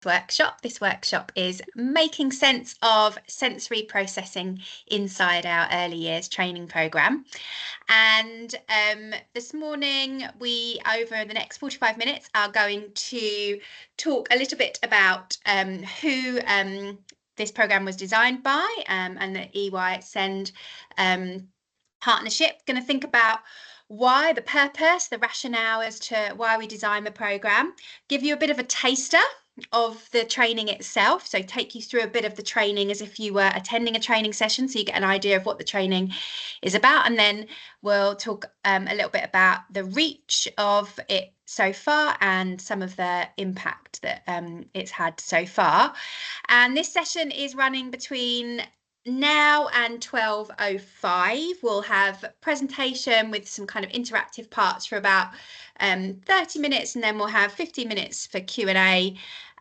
workshop. This workshop is making sense of sensory processing inside our early years training programme. And this morning, we, over the next 45 minutes, are going to talk a little bit about who this programme was designed by and the EY Send partnership. Going to think about why, the purpose, the rationale as to why we designed the programme, give you a bit of a taster of the training itself, so take you through a bit of the training as if you were attending a training session, so you get an idea of what the training is about, and then we'll talk a little bit about the reach of it so far and some of the impact that it's had so far. And this session is running between now and 12:05. We'll have a presentation with some kind of interactive parts for about 30 minutes, and then we'll have 15 minutes for Q&A.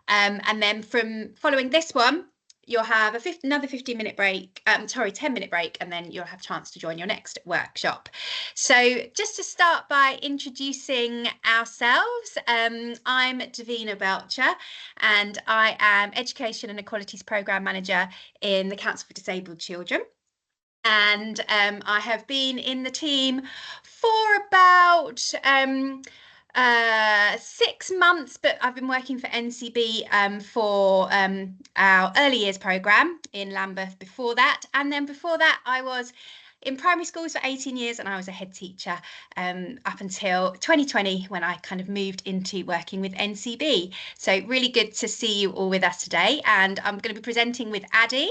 And then from following this one, you'll have another 15-minute break, 10-minute break, and then you'll have a chance to join your next workshop. So just to start by introducing ourselves, I'm Davina Belcher, and I am Education and Equalities Programme Manager in the Council for Disabled Children. And I have been in the team for about 6 months, but I've been working for NCB for our early years programme in Lambeth before that. And then before that, I was in primary schools for 18 years, and I was a head teacher up until 2020, when I kind of moved into working with NCB. So really good to see you all with us today. And I'm going to be presenting with Addy.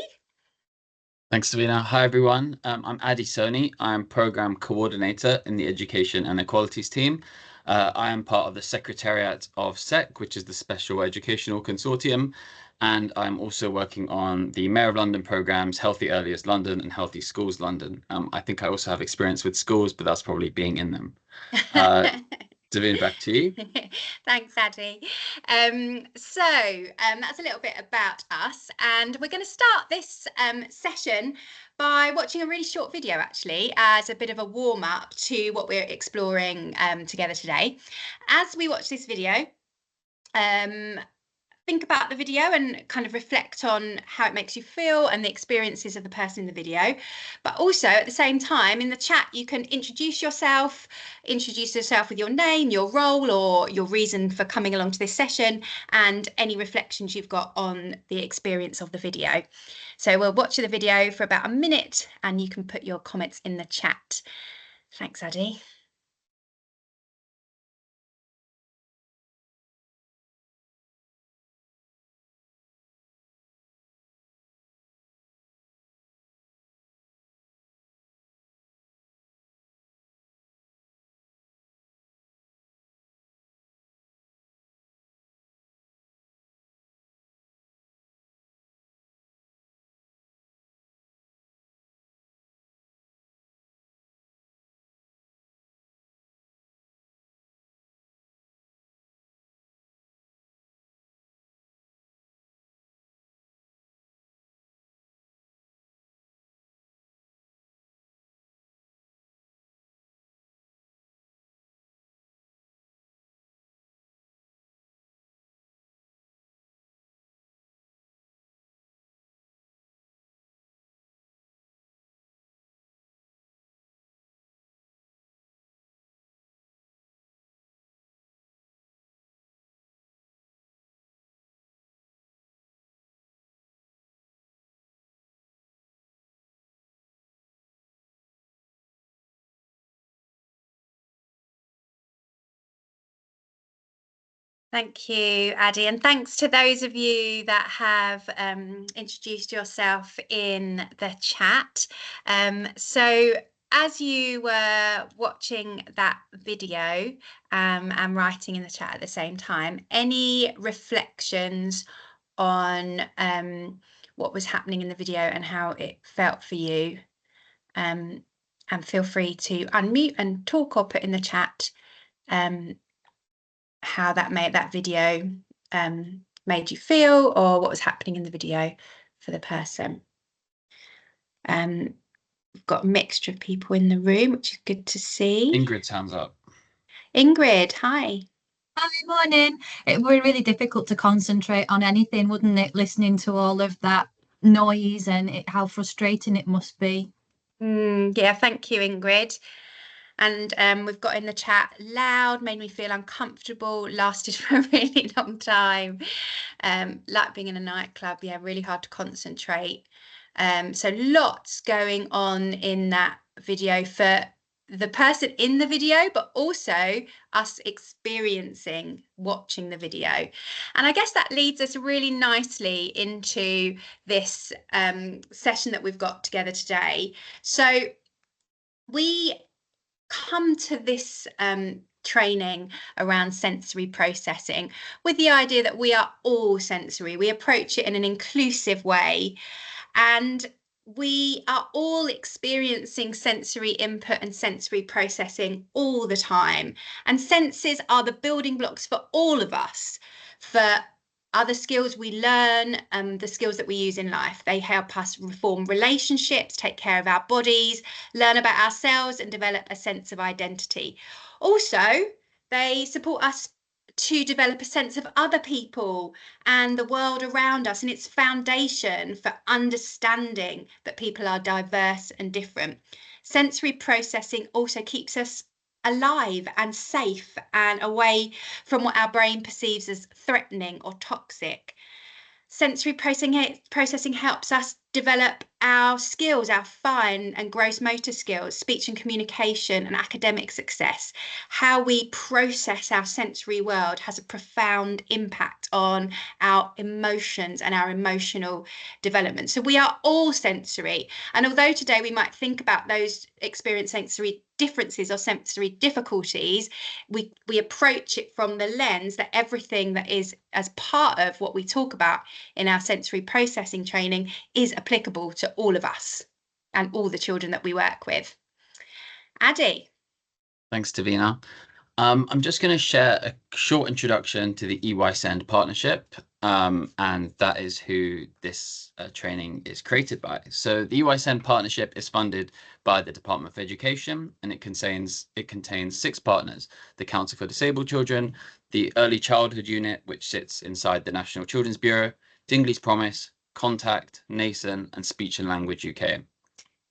Thanks, Davina. Hi, everyone. I'm Soni. I'm Programme Coordinator in the Education and Equalities team. I am part of the Secretariat of SEC, which is the Special Educational Consortium, and I'm also working on the Mayor of London programmes, Healthy Earliest London and Healthy Schools London. I think I also have experience with schools, but that's probably being in them. Davina, back to you. Thanks, Addy. That's a little bit about us, and we're going to start this session by watching a really short video, actually, as a bit of a warm-up to what we're exploring together today. As we watch this video, think about the video and kind of reflect on how it makes you feel and the experiences of the person in the video. But also at the same time, in the chat, you can introduce yourself with your name, your role, or your reason for coming along to this session, and any reflections you've got on the experience of the video. So we'll watch the video for about a minute, and you can put your comments in the chat. Thanks, Addy. Thank you, Addy, and thanks to those of you that have introduced yourself in the chat. So as you were watching that video and writing in the chat at the same time, any reflections on what was happening in the video and how it felt for you? And feel free to unmute and talk or put in the chat how that video made you feel, or what was happening in the video for the person. We've got a mixture of people in the room, which is good to see. Ingrid's hands up. Ingrid, hi. Hi, morning. It would be really difficult to concentrate on anything, wouldn't it? Listening to all of that noise and how frustrating it must be. Yeah, thank you, Ingrid. And we've got in the chat loud, made me feel uncomfortable, lasted for a really long time. Like being in a nightclub, yeah, really hard to concentrate. So lots going on in that video for the person in the video, but also us experiencing watching the video. And I guess that leads us really nicely into this session that we've got together today. So we come to this training around sensory processing with the idea that we are all sensory. We approach it in an inclusive way, and we are all experiencing sensory input and sensory processing all the time. And senses are the building blocks for all of us, for other skills we learn, the skills that we use in life. They help us reform relationships, take care of our bodies, learn about ourselves, and develop a sense of identity. Also, they support us to develop a sense of other people and the world around us, and its foundation for understanding that people are diverse and different. Sensory processing also keeps us alive and safe and away from what our brain perceives as threatening or toxic. Sensory processing helps us develop our skills, our fine and gross motor skills, speech and communication, and academic success. How we process our sensory world has a profound impact on our emotions and our emotional development. So we are all sensory. And although today we might think about those experience sensory differences or sensory difficulties, we approach it from the lens that everything that is as part of what we talk about in our sensory processing training is applicable to all of us and all the children that we work with. Addy. Thanks, Davina. I'm just going to share a short introduction to the EY-SEND partnership, and that is who this training is created by. So the EY-SEND partnership is funded by the Department of Education, and it contains 6 partners: the Council for Disabled Children, the Early Childhood Unit, which sits inside the National Children's Bureau, Dingley's Promise, Contact, NASON, and Speech and Language UK.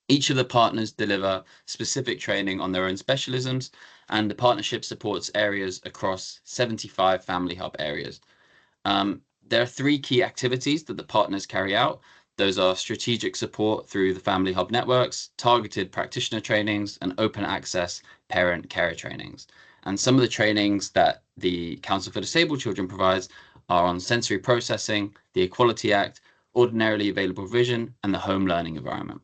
Each of the partners deliver specific training on their own specialisms, and the partnership supports areas across 75 family hub areas. There are 3 key activities that the partners carry out. Those are strategic support through the family hub networks, targeted practitioner trainings, and open access parent carer trainings. And some of the trainings that the Council for Disabled Children provides are on sensory processing, the Equality Act, ordinarily available vision, and the home learning environment.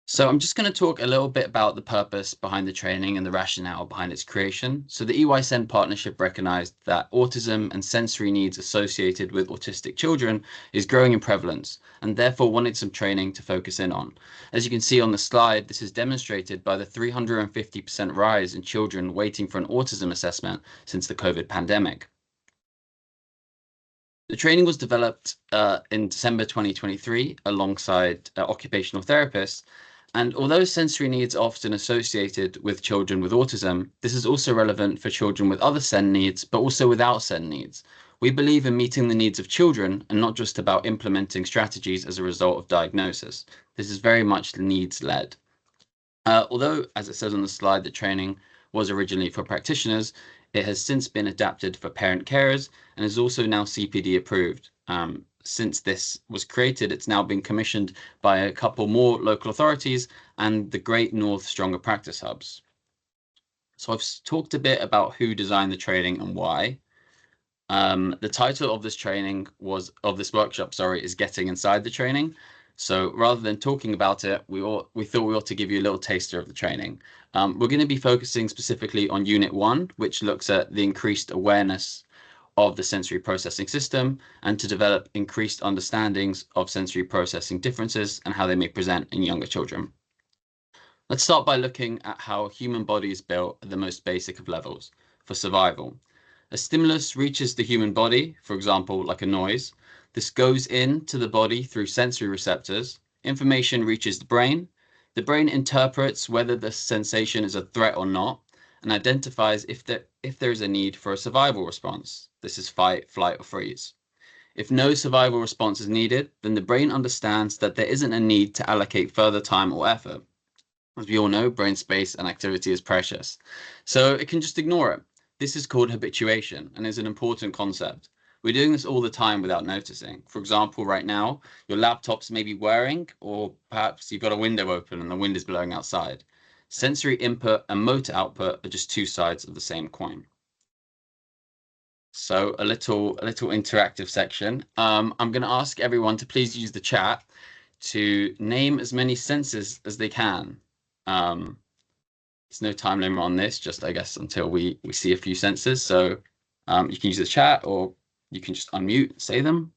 So I'm just going to talk a little bit about the purpose behind the training and the rationale behind its creation. So the EY-SEND partnership recognized that autism and sensory needs associated with autistic children is growing in prevalence, and therefore wanted some training to focus in on. As you can see on the slide, this is demonstrated by the 350% rise in children waiting for an autism assessment since the COVID pandemic. The training was developed in December 2023 alongside occupational therapists. And although sensory needs are often associated with children with autism, this is also relevant for children with other SEND needs, but also without SEND needs. We believe in meeting the needs of children and not just about implementing strategies as a result of diagnosis. This is very much needs-led. Although, as it says on the slide, the training was originally for practitioners, it has since been adapted for parent carers and is also now CPD approved. Since this was created, it's now been commissioned by a couple more local authorities and the Great North Stronger Practice Hubs. So I've talked a bit about who designed the training and why. The title of this workshop, is Getting Inside the Training. So rather than talking about it, we thought we ought to give you a little taster of the training. We're going to be focusing specifically on Unit 1, which looks at the increased awareness of the sensory processing system and to develop increased understandings of sensory processing differences and how they may present in younger children. Let's start by looking at how a human body is built at the most basic of levels for survival. A stimulus reaches the human body, for example, like a noise. This goes into the body through sensory receptors. Information reaches the brain. The brain interprets whether the sensation is a threat or not, and identifies if there is a need for a survival response. This is fight, flight, or freeze. If no survival response is needed, then the brain understands that there isn't a need to allocate further time or effort. As we all know, brain space and activity is precious, so it can just ignore it. This is called habituation and is an important concept. We're doing this all the time without noticing. For example, right now, your laptop's maybe whirring, or perhaps you've got a window open and the wind is blowing outside. Sensory input and motor output are just two sides of the same coin. So a little interactive section. I'm going to ask everyone to please use the chat to name as many senses as they can. There's no time limit on this, just I guess until we see a few senses. So you can use the chat, or you can just unmute and say them.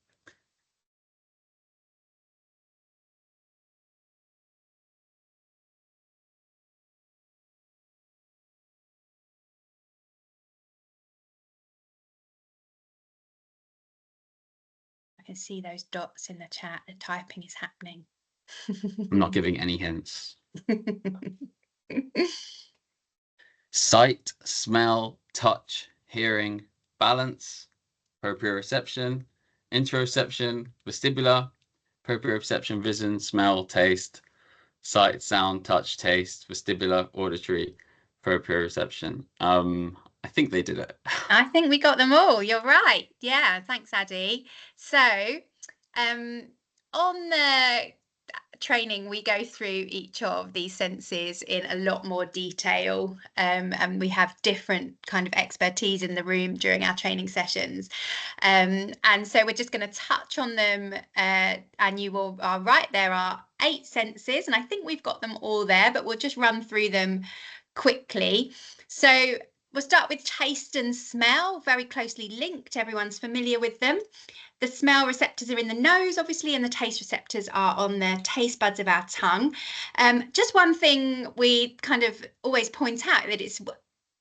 I can see those dots in the chat. The typing is happening. I'm not giving any hints. Sight, smell, touch, hearing, balance, proprioception, interoception, vestibular, proprioception, vision, smell, taste, sight, sound, touch, taste, vestibular, auditory, proprioception. I think they did it. I think we got them all. You're right. Yeah, thanks, Addy. So, on the training, we go through each of these senses in a lot more detail, and we have different kind of expertise in the room during our training sessions, and so we're just going to touch on them, and you all are right, there are 8 senses, and I think we've got them all there, but we'll just run through them quickly. So we'll start with taste and smell, very closely linked. Everyone's familiar with them. The smell receptors are in the nose, obviously, and the taste receptors are on the taste buds of our tongue. Just one thing we kind of always point out, that it's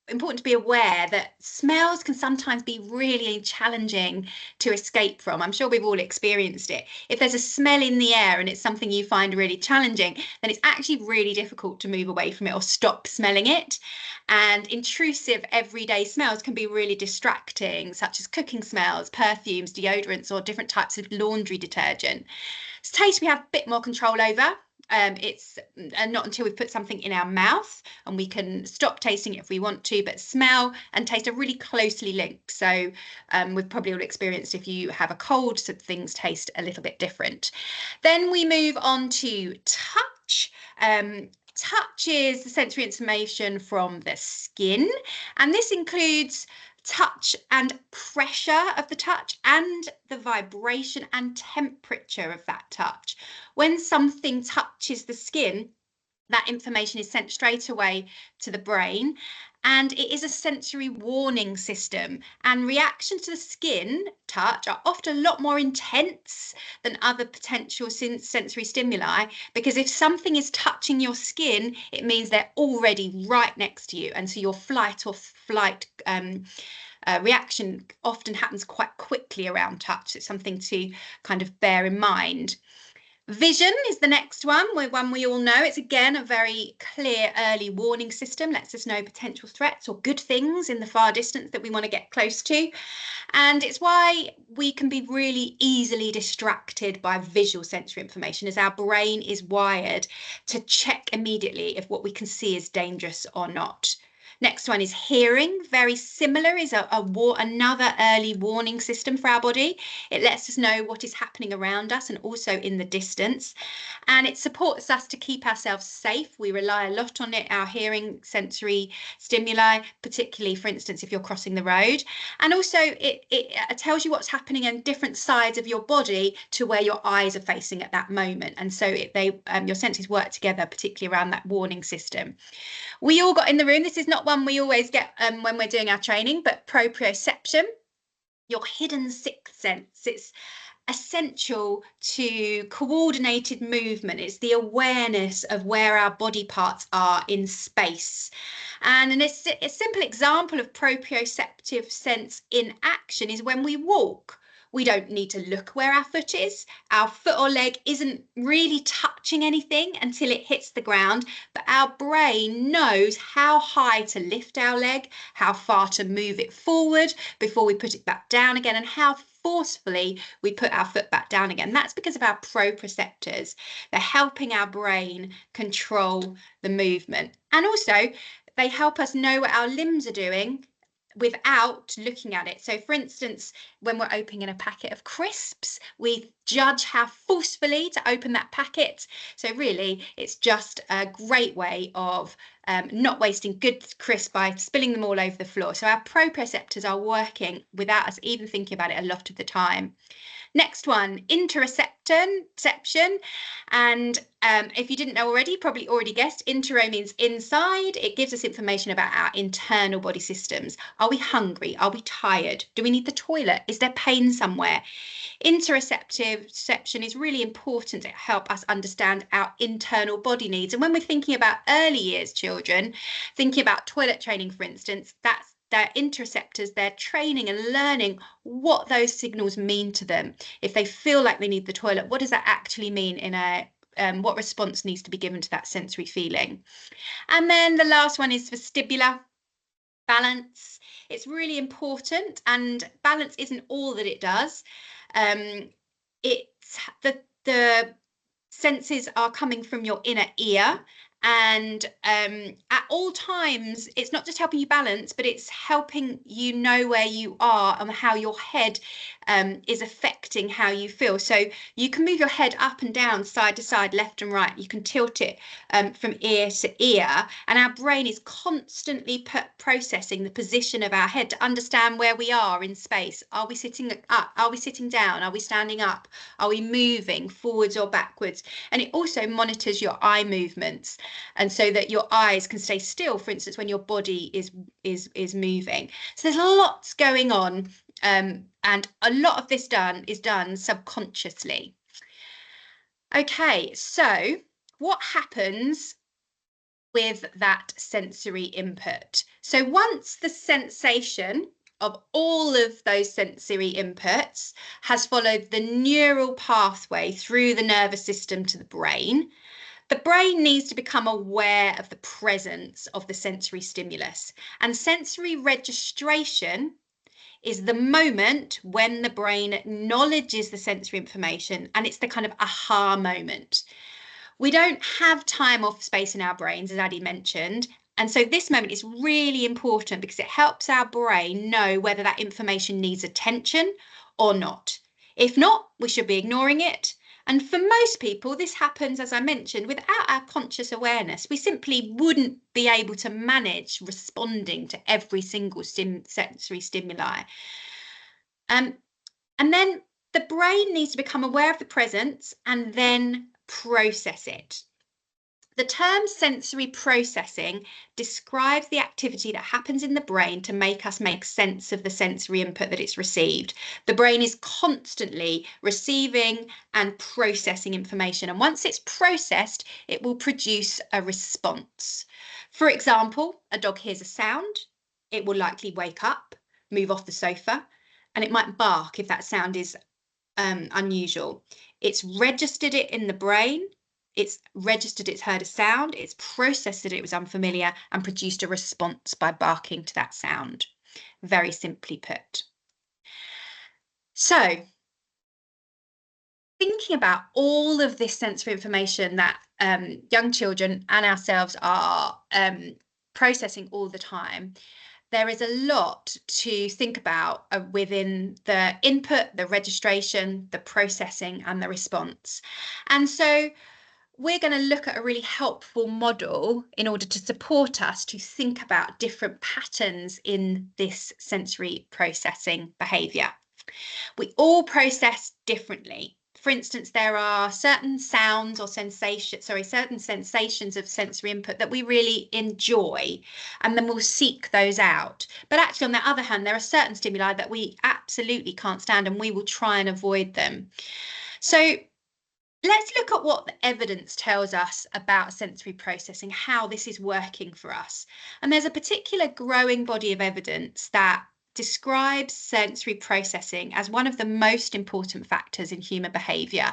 important to be aware that smells can sometimes be really challenging to escape from. I'm sure we've all experienced it. If there's a smell in the air and it's something you find really challenging, then it's actually really difficult to move away from it or stop smelling it. And intrusive everyday smells can be really distracting, such as cooking smells, perfumes, deodorants, or different types of laundry detergent. So taste we have a bit more control over. It's not until we've put something in our mouth, and we can stop tasting it if we want to, but smell and taste are really closely linked. So we've probably all experienced, if you have a cold, so things taste a little bit different. Then we move on to touch. Touch is the sensory information from the skin, and this includes touch and pressure of the touch and the vibration and temperature of that touch. When something touches the skin, that information is sent straight away to the brain, and it is a sensory warning system, and reactions to the skin touch are often a lot more intense than other potential sensory stimuli, because if something is touching your skin, it means they're already right next to you, and so your flight or flight reaction often happens quite quickly around touch. It's something to kind of bear in mind. Vision is the next one we all know. It's again a very clear early warning system, lets us know potential threats or good things in the far distance that we want to get close to. And it's why we can be really easily distracted by visual sensory information, as our brain is wired to check immediately if what we can see is dangerous or not. Next one is hearing. Very similar, is another early warning system for our body. It lets us know what is happening around us and also in the distance. And it supports us to keep ourselves safe. We rely a lot on it, our hearing sensory stimuli, particularly, for instance, if you're crossing the road. And also it tells you what's happening on different sides of your body to where your eyes are facing at that moment. And so your senses work together, particularly around that warning system. We all got in the room, this is not one we always get when we're doing our training, but proprioception, your hidden sixth sense. It's essential to coordinated movement. It's the awareness of where our body parts are in space. And a simple example of proprioceptive sense in action is when we walk. We don't need to look where our foot is. Our foot or leg isn't really touching anything until it hits the ground, but our brain knows how high to lift our leg, how far to move it forward before we put it back down again, and how forcefully we put our foot back down again. That's because of our proprioceptors. They're helping our brain control the movement. And also, they help us know what our limbs are doing without looking at it. So for instance, when we're opening a packet of crisps, we judge how forcefully to open that packet. So really, it's just a great way of not wasting good crisps by spilling them all over the floor. So our proprioceptors are working without us even thinking about it a lot of the time. Next one, interoception. And if you didn't know already, you probably already guessed, intero means inside. It gives us information about our internal body systems. Are we hungry? Are we tired? Do we need the toilet? Is there pain somewhere? Interoception is really important to help us understand our internal body needs. And when we're thinking about early years children, thinking about toilet training, for instance, that's their interoceptors, they're training and learning what those signals mean to them. If they feel like they need the toilet, what does that actually mean in a what response needs to be given to that sensory feeling? And then the last one is vestibular, balance. It's really important, and balance isn't all that it does. It's the senses are coming from your inner ear, and at all times it's not just helping you balance, but it's helping you know where you are and how your head is affecting how you feel. So you can move your head up and down, side to side, left and right. You can tilt it from ear to ear, and our brain is constantly processing the position of our head to understand where we are in space. Are we sitting up? Are we sitting down? Are we standing up? Are we moving forwards or backwards? And it also monitors your eye movements, and so that your eyes can stay still, for instance, when your body is moving. So there's lots going on, and a lot of this is done subconsciously. Okay, so what happens with that sensory input? So once the sensation of all of those sensory inputs has followed the neural pathway through the nervous system to the brain needs to become aware of the presence of the sensory stimulus. And sensory registration is the moment when the brain acknowledges the sensory information, and it's the kind of aha moment. We don't have time or space in our brains, as Addie mentioned, and so this moment is really important because it helps our brain know whether that information needs attention or not. If not, we should be ignoring it. And for most people, this happens, as I mentioned, without our conscious awareness. We simply wouldn't be able to manage responding to every single sensory stimuli. And then the brain needs to become aware of the presence and then process it. The term sensory processing describes the activity that happens in the brain to make us make sense of the sensory input that it's received. The brain is constantly receiving and processing information, and once it's processed, it will produce a response. For example, a dog hears a sound, it will likely wake up, move off the sofa, and it might bark if that sound is unusual. It's registered it in the brain. It's registered it's heard a sound, it's processed that it was unfamiliar and produced a response by barking to that sound. Very simply put. So, thinking about all of this sensory information that young children and ourselves are processing all the time, there is a lot to think about within the input, the registration, the processing and the response. And so we're going to look at a really helpful model in order to support us to think about different patterns in this sensory processing behaviour. We all process differently. For instance, there are certain sounds or certain sensations of sensory input that we really enjoy, and then we'll seek those out. But actually, on the other hand, there are certain stimuli that we absolutely can't stand, and we will try and avoid them. So let's look at what the evidence tells us about sensory processing, how this is working for us. And there's a particular growing body of evidence that describes sensory processing as one of the most important factors in human behaviour.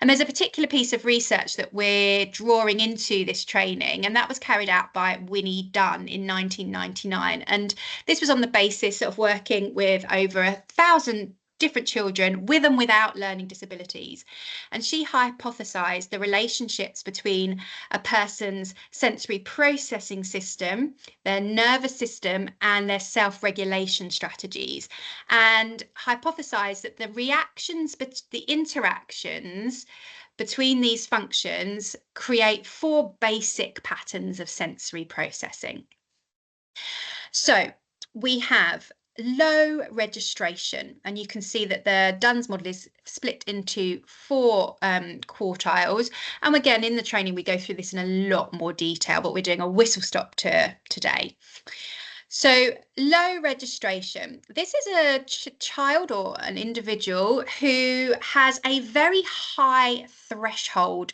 And there's a particular piece of research that we're drawing into this training, and that was carried out by Winnie Dunn in 1999. And this was on the basis of working with over 1,000 different children with and without learning disabilities. And she hypothesized the relationships between a person's sensory processing system, their nervous system, and their self-regulation strategies, and hypothesized that the reactions, the interactions between these functions create 4 basic patterns of sensory processing. So we have low registration, and you can see that the Dunn's model is split into 4 quartiles. And again, in the training, we go through this in a lot more detail, but we're doing a whistle stop tour today. So low registration. This is a child or an individual who has a very high threshold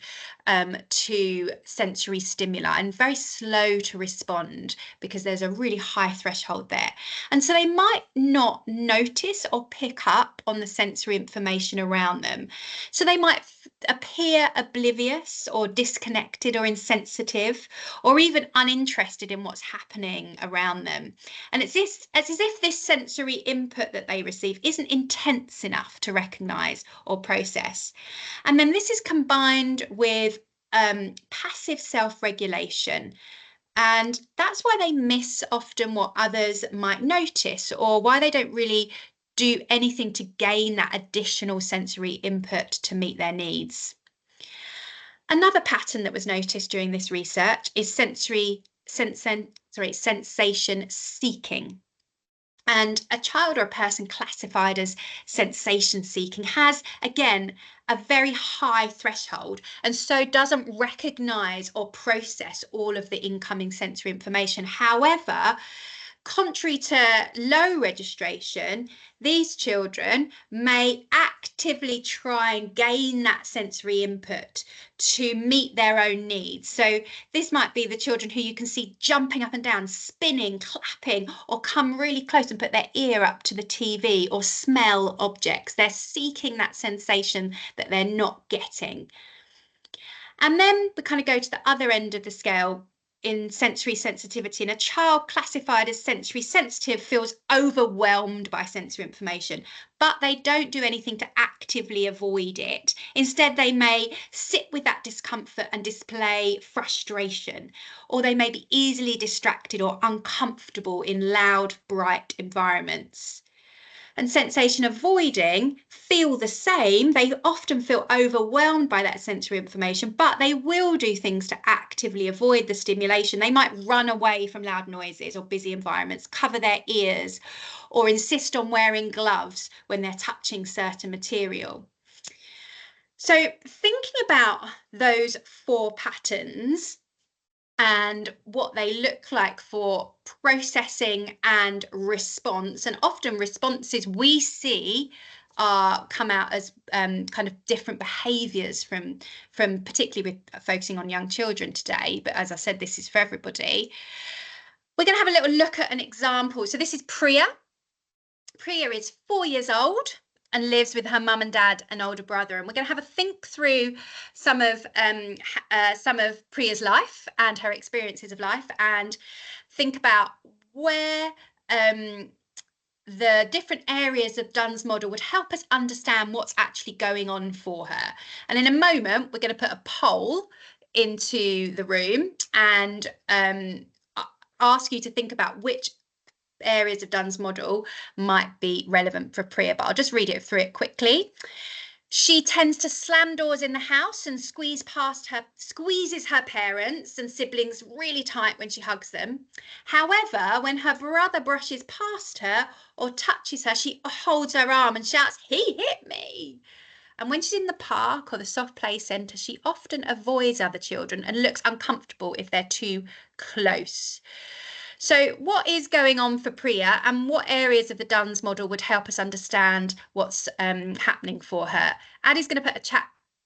to sensory stimuli and very slow to respond because there's a really high threshold there. And so they might not notice or pick up on the sensory information around them. So they might appear oblivious or disconnected or insensitive or even uninterested in what's happening around them. And it's as if this sensory input that they receive isn't intense enough to recognise or process. And then this is combined with passive self-regulation. And that's why they miss often what others might notice, or why they don't really do anything to gain that additional sensory input to meet their needs. Another pattern that was noticed during this research is sensation seeking. And a child or a person classified as sensation seeking has, again, a very high threshold, and so doesn't recognise or process all of the incoming sensory information. However, contrary to low registration, these children may actively try and gain that sensory input to meet their own needs. So this might be the children who you can see jumping up and down, spinning, clapping, or come really close and put their ear up to the TV or smell objects. They're seeking that sensation that they're not getting. And then we kind of go to the other end of the scale in sensory sensitivity, and a child classified as sensory sensitive feels overwhelmed by sensory information, but they don't do anything to actively avoid it. Instead, they may sit with that discomfort and display frustration, or they may be easily distracted or uncomfortable in loud, bright environments. And sensation avoiding feel the same. They often feel overwhelmed by that sensory information, but they will do things to actively avoid the stimulation. They might run away from loud noises or busy environments, cover their ears, or insist on wearing gloves when they're touching certain material. So thinking about those 4 patterns and what they look like for processing and response, and often responses we see come out as kind of different behaviours from particularly with focusing on young children today, but as I said, this is for everybody. We're going to have a little look at an example. So this is Priya. Priya is 4 years old and lives with her mum and dad and older brother. And we're going to have a think through some of Priya's life and her experiences of life, and think about where the different areas of Dunn's model would help us understand what's actually going on for her. And in a moment, we're going to put a poll into the room and ask you to think about which areas of Dunn's model might be relevant for Priya, but I'll just read it through it quickly. She tends to slam doors in the house and squeezes her parents and siblings really tight when she hugs them. However, when her brother brushes past her or touches her, she holds her arm and shouts, "He hit me." And when she's in the park or the soft play centre, she often avoids other children and looks uncomfortable if they're too close. So what is going on for Priya, and what areas of the Dunn's model would help us understand what's happening for her? Addie's going to put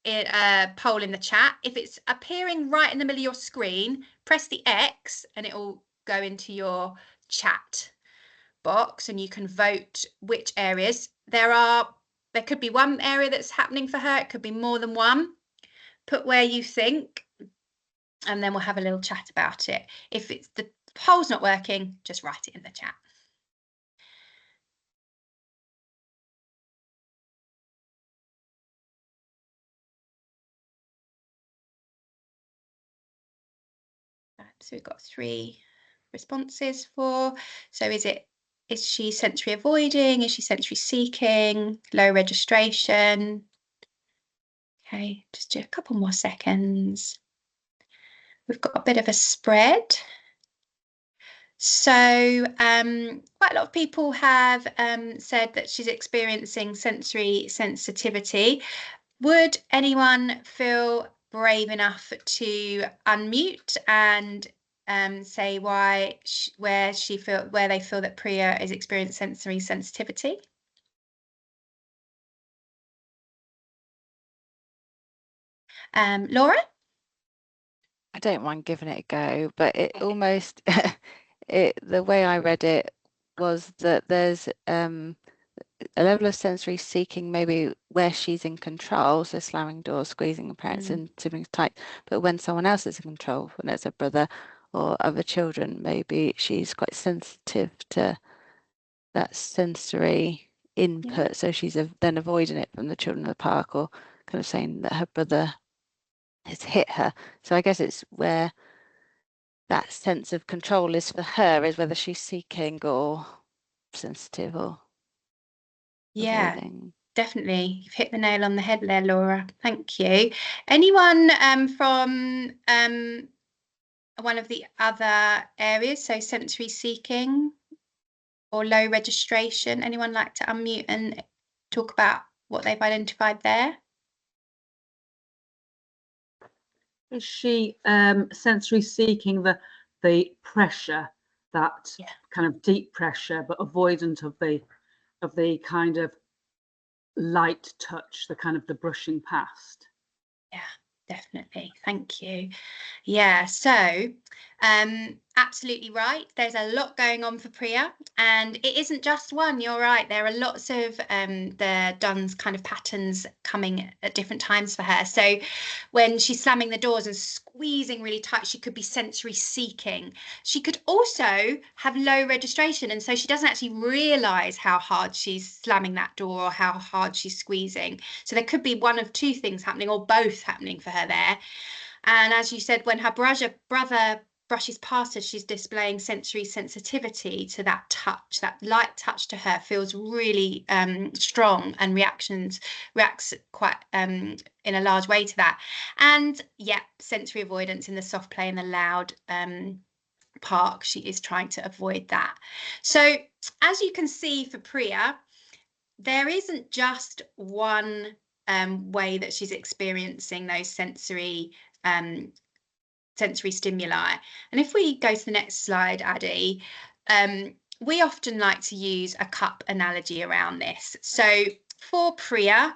a poll in the chat. If it's appearing right in the middle of your screen, press the X and it will go into your chat box and you can vote which areas. There could be one area that's happening for her. It could be more than one. Put where you think, and then we'll have a little chat about it. If it's the poll's not working, just write it in the chat. So we've got 3 responses for. So is she sensory avoiding? Is she sensory seeking? Low registration? Okay, just do a couple more seconds. We've got a bit of a spread. So quite a lot of people have said that she's experiencing sensory sensitivity. Would anyone feel brave enough to unmute and say where they feel that Priya is experiencing sensory sensitivity? Laura? I don't mind giving it a go, but it almost the way I read it was that there's a level of sensory seeking maybe where she's in control, so slamming doors, squeezing her parents and siblings tight, but when someone else is in control, when it's a brother or other children, maybe she's quite sensitive to that sensory input, so she's then avoiding it from the children in the park, or kind of saying that her brother has hit her. So I guess it's where that sense of control is for her, is whether she's seeking or sensitive or avoiding. Definitely. You've hit the nail on the head there, Laura. Thank you. Anyone from one of the other areas, so sensory seeking or low registration? Anyone like to unmute and talk about what they've identified there? Is she sensory seeking the pressure, that kind of deep pressure, but avoidant of the kind of light touch, the kind of the brushing past? Yeah, definitely. Thank you. Yeah, so absolutely right. There's a lot going on for Priya, and it isn't just one. You're right. There are lots of the Dunn's kind of patterns coming at different times for her. So when she's slamming the doors and squeezing really tight, she could be sensory seeking. She could also have low registration, and so she doesn't actually realize how hard she's slamming that door or how hard she's squeezing. So there could be one of 2 things happening, or both happening for her there. And as you said, when her brother brushes past her, she's displaying sensory sensitivity to that touch. That light touch to her feels really strong, and reacts quite in a large way to that. And yeah, sensory avoidance in the soft play and the loud park. She is trying to avoid that. So as you can see for Priya, there isn't just one way that she's experiencing those sensory stimuli. And if we go to the next slide, Addy, we often like to use a cup analogy around this. So for Priya,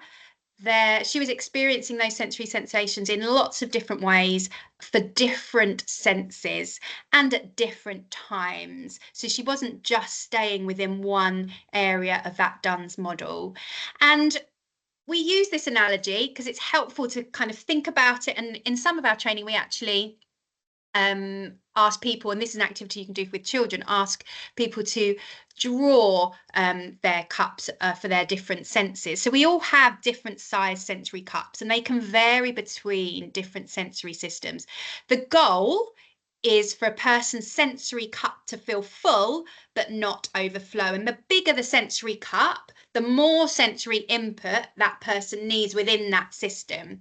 she was experiencing those sensory sensations in lots of different ways for different senses and at different times. So she wasn't just staying within one area of that Dunn's model. And we use this analogy because it's helpful to kind of think about it. And in some of our training, we actually ask people, and this is an activity you can do with children, ask people to draw their cups for their different senses. So we all have different size sensory cups, and they can vary between different sensory systems. The goal is for a person's sensory cup to feel full but not overflow. And the bigger the sensory cup, the more sensory input that person needs within that system.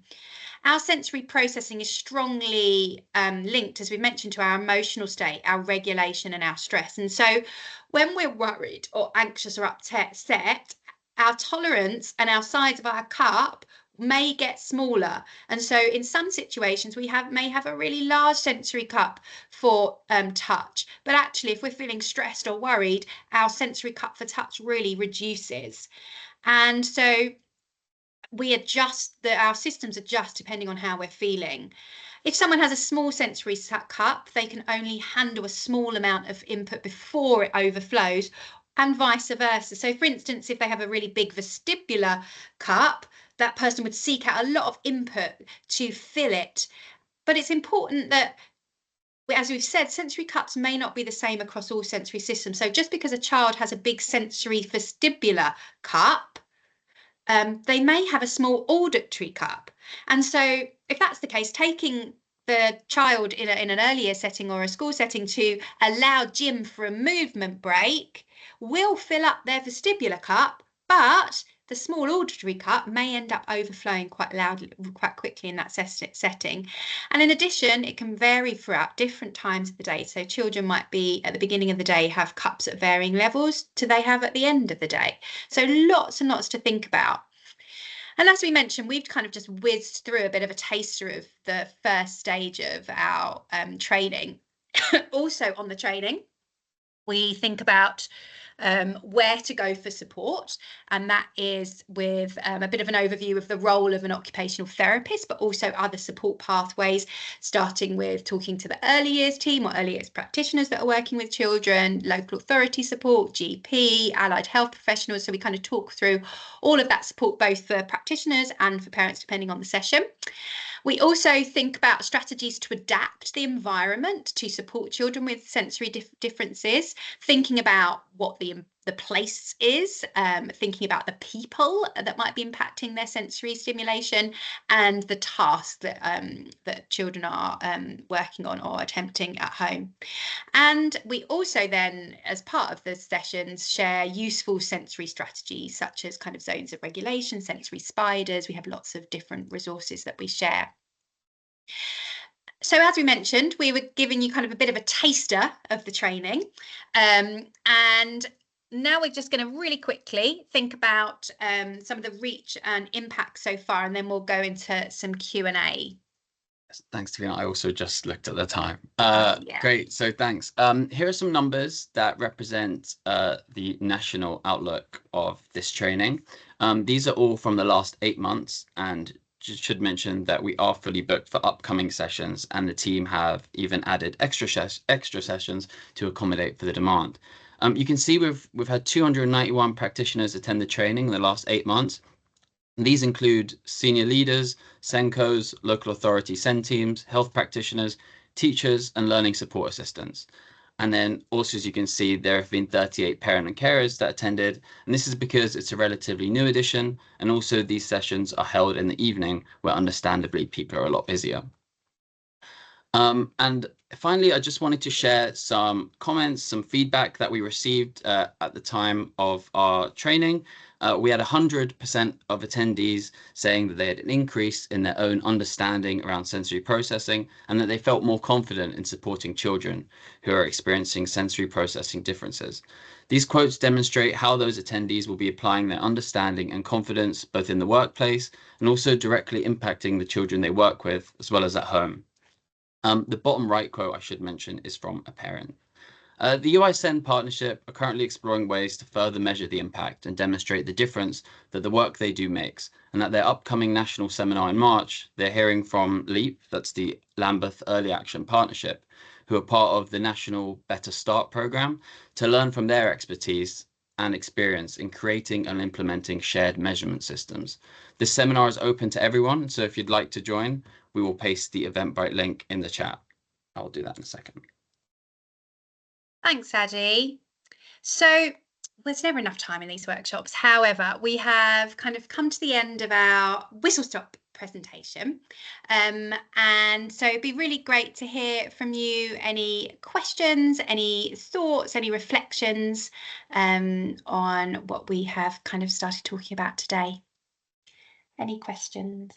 Our sensory processing is strongly linked, as we mentioned, to our emotional state, our regulation and our stress. And so when we're worried or anxious or upset, our tolerance and our size of our cup may get smaller. And so in some situations, we may have a really large sensory cup for touch. But actually, if we're feeling stressed or worried, our sensory cup for touch really reduces. And so we adjust, our systems adjust depending on how we're feeling. If someone has a small sensory cup, they can only handle a small amount of input before it overflows. and vice versa. So for instance, if they have a really big vestibular cup, that person would seek out a lot of input to fill it. But it's important that, as we've said, sensory cups may not be the same across all sensory systems. So just because a child has a big sensory vestibular cup, they may have a small auditory cup. And so if that's the case, taking the child in an early year setting or a school setting to allow gym for a movement break will fill up their vestibular cup, but the small auditory cup may end up overflowing quite quickly in that setting. And in addition, it can vary throughout different times of the day. So children might be at the beginning of the day have cups at varying levels to they have at the end of the day. So lots and lots to think about. And as we mentioned, we've kind of just whizzed through a bit of a taster of the first stage of our training. Also on the training, we think about where to go for support, and that is with a bit of an overview of the role of an occupational therapist, but also other support pathways, starting with talking to the early years team or early years practitioners that are working with children, local authority support, GP, allied health professionals. So we kind of talk through all of that support, both for practitioners and for parents, depending on the session. We also think about strategies to adapt the environment to support children with sensory differences, thinking about what the place is, thinking about the people that might be impacting their sensory stimulation, and the tasks that children are working on or attempting at home. And we also then, as part of the sessions, share useful sensory strategies such as kind of zones of regulation, sensory spiders. We have lots of different resources that we share. So as we mentioned, we were giving you kind of a bit of a taster of the training, and now we're just going to really quickly think about some of the reach and impact so far, and then we'll go into some Q&A. Thanks, Davina. I also just looked at the time. Yeah. Great, so thanks. Here are some numbers that represent the national outlook of this training. These are all from the last 8 months, and should mention that we are fully booked for upcoming sessions, and the team have even added extra sessions to accommodate for the demand. You can see we've had 291 practitioners attend the training in the last 8 months. And these include senior leaders, SENCOs, local authority SEN teams, health practitioners, teachers, and learning support assistants. And then also, as you can see, there have been 38 parent and carers that attended. And this is because it's a relatively new edition. And also these sessions are held in the evening, where understandably people are a lot busier. And finally, I just wanted to share some comments, some feedback that we received at the time of our training. We had 100% of attendees saying that they had an increase in their own understanding around sensory processing, and that they felt more confident in supporting children who are experiencing sensory processing differences. These quotes demonstrate how those attendees will be applying their understanding and confidence both in the workplace and also directly impacting the children they work with, as well as at home. The bottom right quote I should mention is from a parent. The UISEN partnership are currently exploring ways to further measure the impact and demonstrate the difference that the work they do makes, and at their upcoming national seminar in March, they're hearing from LEAP, that's the Lambeth Early Action Partnership, who are part of the National Better Start programme, to learn from their expertise and experience in creating and implementing shared measurement systems. This seminar is open to everyone, so if you'd like to join, we will paste the Eventbrite link in the chat. I'll do that in a second. Thanks, Addy. So there's never enough time in these workshops. However, we have kind of come to the end of our whistle-stop presentation. And so it'd be really great to hear from you any questions, any thoughts, any reflections on what we have kind of started talking about today. Any questions?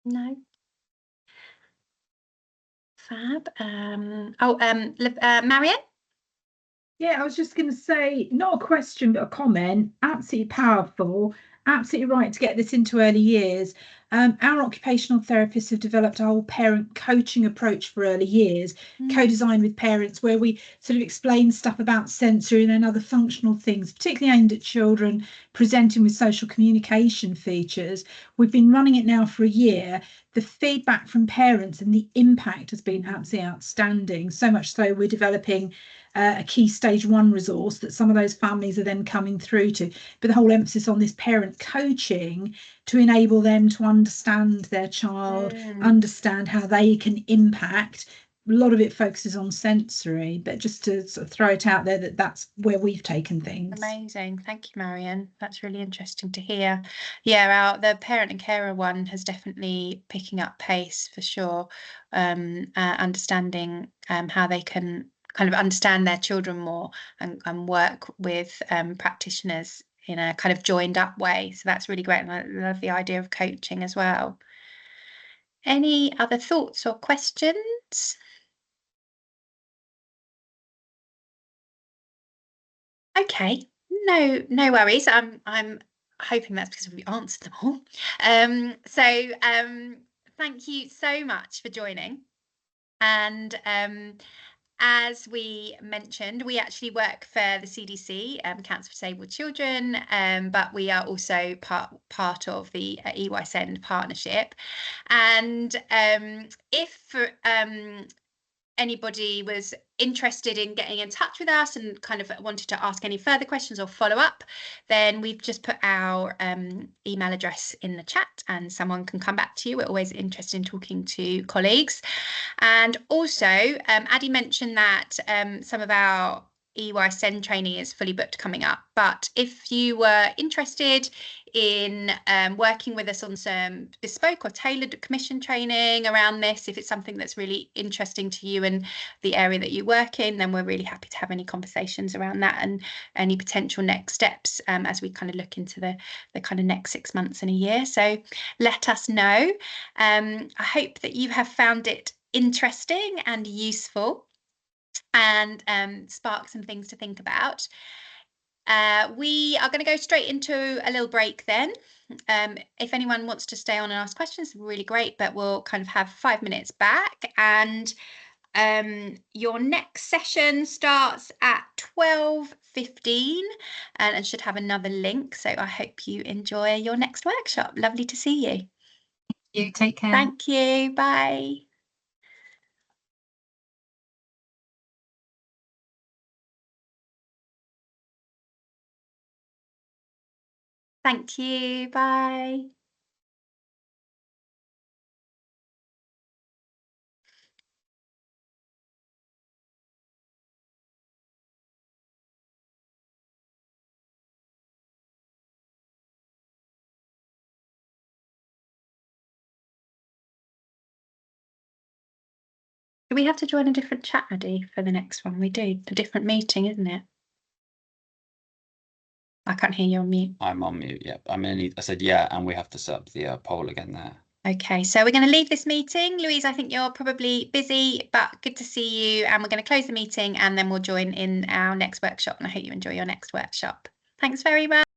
No. Fab. Marion? Yeah, I was just going to say, not a question, but a comment. Absolutely powerful. Absolutely right to get this into early years. Our occupational therapists have developed a whole parent coaching approach for early years, co-designed with parents, where we sort of explain stuff about sensory and then other functional things, particularly aimed at children presenting with social communication features. We've been running it now for a year. The feedback from parents and the impact has been absolutely outstanding, so much so we're developing a key stage 1 resource that some of those families are then coming through to, but the whole emphasis on this parent coaching to enable them to understand their child, understand how they can impact. A lot of it focuses on sensory, but just to sort of throw it out there that that's where we've taken things. Amazing. Thank you, Marion. That's really interesting to hear. Yeah, the parent and carer one has definitely picking up pace for sure. Understanding how they can kind of understand their children more and work with practitioners in a kind of joined up way. So that's really great. And I love the idea of coaching as well. Any other thoughts or questions? Okay, no worries. I'm hoping that's because we answered them all. Thank you so much for joining. And as we mentioned, we actually work for the CDC, Cancer for Disabled Children, but we are also part of the EYSEND partnership. And if anybody was interested in getting in touch with us and kind of wanted to ask any further questions or follow up, then we've just put our email address in the chat and someone can come back to you. We're always interested in talking to colleagues. And also, Addie mentioned that some of our EYSEND training is fully booked coming up. But if you were interested in working with us on some bespoke or tailored commission training around this, if it's something that's really interesting to you and the area that you work in, then we're really happy to have any conversations around that and any potential next steps as we kind of look into the kind of next 6 months and a year. So let us know. I hope that you have found it interesting and useful and spark some things to think about. We are going to go straight into a little break then. If anyone wants to stay on and ask questions, really great, but we'll kind of have 5 minutes back. And your next session starts at 12:15 and should have another link. So I hope you enjoy your next workshop. Lovely to see you. You take care. Thank you. Bye. Thank you. Bye. Do we have to join a different chat, Addie, for the next one? We do. A different meeting, isn't it? I can't hear you on mute. I'm on mute, yeah. I said yeah, and we have to set up the poll again there. Okay, so we're going to leave this meeting. Louise, I think you're probably busy, but good to see you. And we're going to close the meeting and then we'll join in our next workshop. And I hope you enjoy your next workshop. Thanks very much.